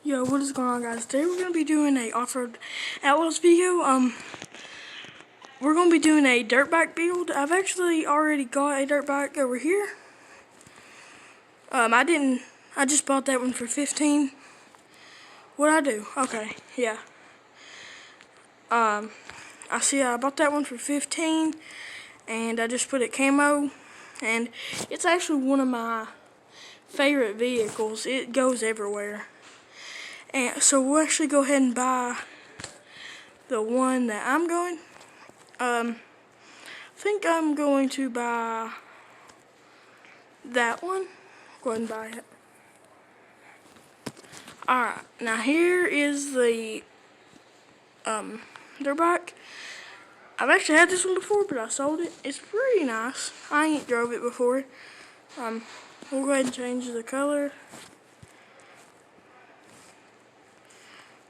Yo, what is going on, guys? Today we're gonna be doing a Offroad Outlaws video. We're gonna be doing a dirt bike build. I've actually already got a dirt bike over here. I just bought that one for 15. What'd I do? Okay, yeah. I bought that one for 15, and I just put it camo, and it's actually one of my favorite vehicles. It goes everywhere. And so we'll actually go ahead and buy the one that I'm going. I think I'm going to buy that one. Go ahead and buy it. Alright, now here is the dirt bike. I've actually had this one before, but I sold it. It's pretty nice. I ain't drove it before. We'll go ahead and change the color.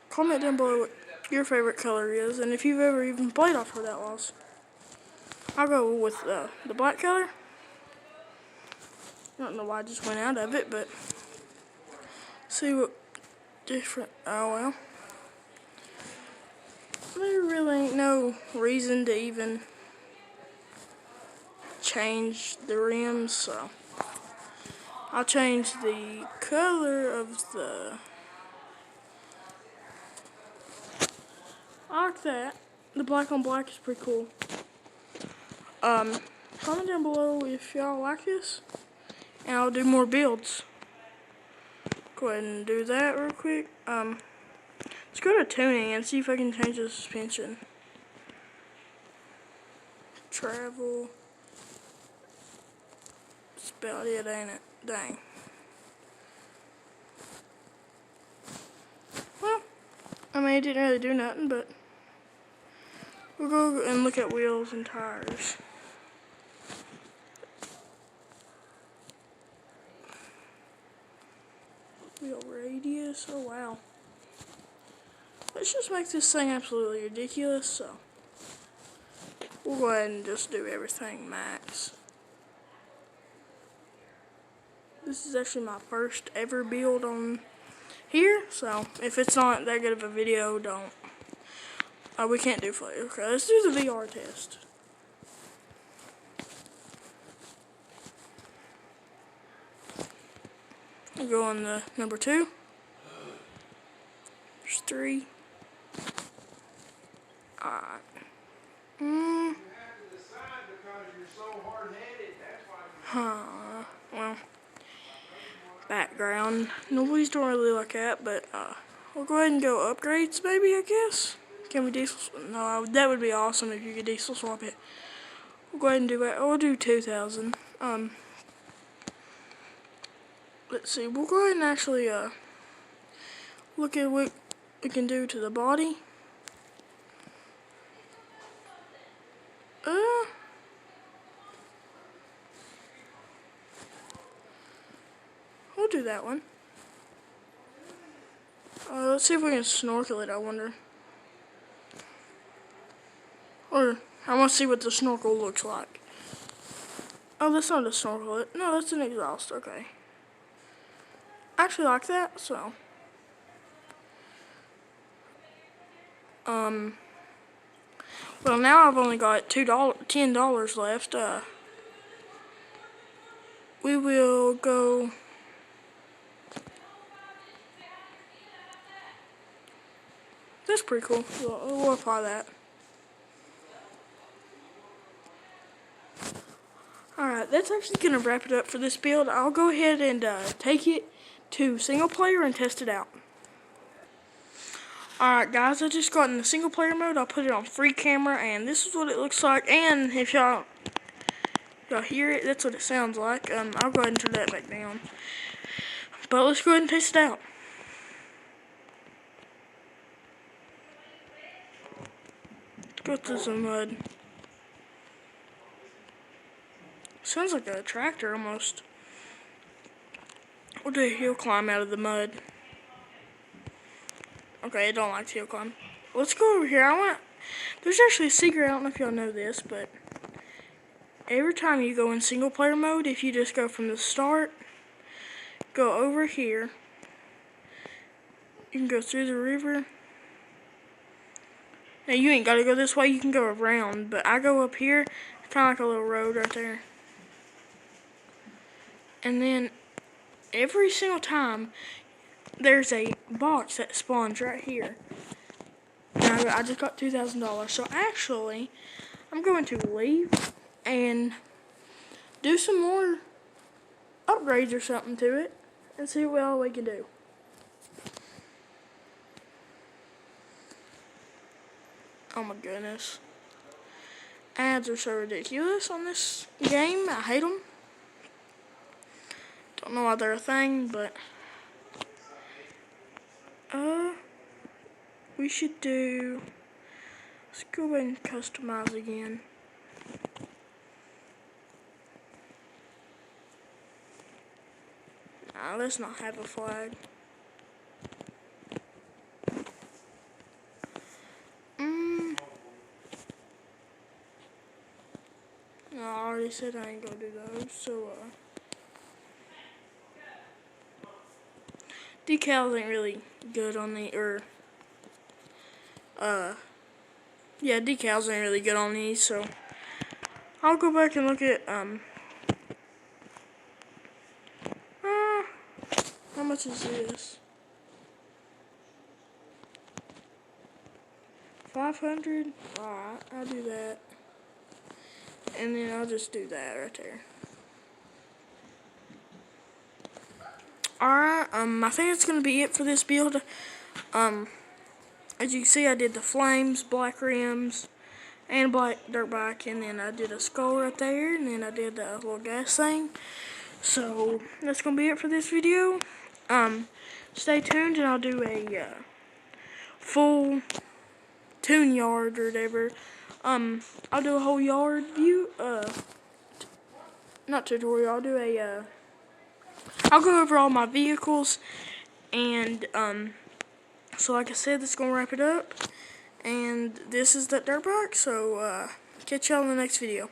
Comment down below what your favorite color is, and if you've ever even played Offroad Outlaws. I'll go with the black color. I don't know why I just went out of it, but see what different. Oh well. There really ain't no reason to even change the rims, so I'll change the color of the. I like that. The black on black is pretty cool. Comment down below if y'all like this, and I'll do more builds. Go ahead and do that real quick. Let's go to tuning and see if I can change the suspension. Travel. That's about it, ain't it? Dang. Well, I mean, it didn't really do nothing, but we'll go and look at wheels and tires. Wheel radius, oh wow. Let's just make this thing absolutely ridiculous, so we'll go ahead and just do everything max. This is actually my first ever build on here, so if it's not that good of a video, don't. We can't do flavor. Okay, let's do the VR test. We'll go on the number 2. There's 3. Alright. Well, background. Nobody's doing really like that, but we'll go ahead and go upgrades, maybe, I guess. Can we diesel? No, that would be awesome if you could diesel swap it. We'll go ahead and do that. We'll do 2,000. Let's see. We'll go ahead and actually look at what we can do to the body. We'll do that one. Let's see if we can snorkel it, I wonder. Or, I want to see what the snorkel looks like. Oh, that's not a snorkel. No, that's an exhaust. Okay. I actually like that, so. Well, now I've only got $10 left. We will go. That's pretty cool. We'll apply that. Alright, that's actually going to wrap it up for this build. I'll go ahead and take it to single player and test it out. Alright guys, I just got in the single player mode. I'll put it on free camera, and this is what it looks like. And if y'all hear it, that's what it sounds like. I'll go ahead and turn that back down. But let's go ahead and test it out. Let's go through some mud. Sounds like a tractor almost. We'll do a hill climb out of the mud. Okay, I don't like hill climb. Let's go over here. There's actually a secret. I don't know if y'all know this, but every time you go in single player mode, if you just go from the start, go over here, You can go through the river. Now you ain't gotta go this way, you can go around, but I go up here, kinda like a little road right there. And then every single time there's a box that spawns right here. Now I just got $2,000. So actually I'm going to leave and do some more upgrades or something to it and see what all we can do. Oh my goodness. Ads are so ridiculous on this game. I hate them. Don't know why they're a thing, but we should do, let's go ahead and customize again. Nah, let's not have a flag. No, I already said I ain't gonna do those, so decals ain't really good on the, yeah, decals ain't really good on these, so I'll go back and look at, how much is this? 500? Alright, I'll do that. And then I'll just do that right there. Alright, I think that's gonna be it for this build. As you can see, I did the flames, black rims, and black dirt bike, and then I did a skull right there, and then I did a little gas thing. So that's gonna be it for this video. Stay tuned, and I'll do a full tune yard or whatever. I'll do a whole yard view. Not tutorial. I'll do a. I'll go over all my vehicles, and so like I said, that's gonna wrap it up. And this is that dirt bike. So catch y'all in the next video.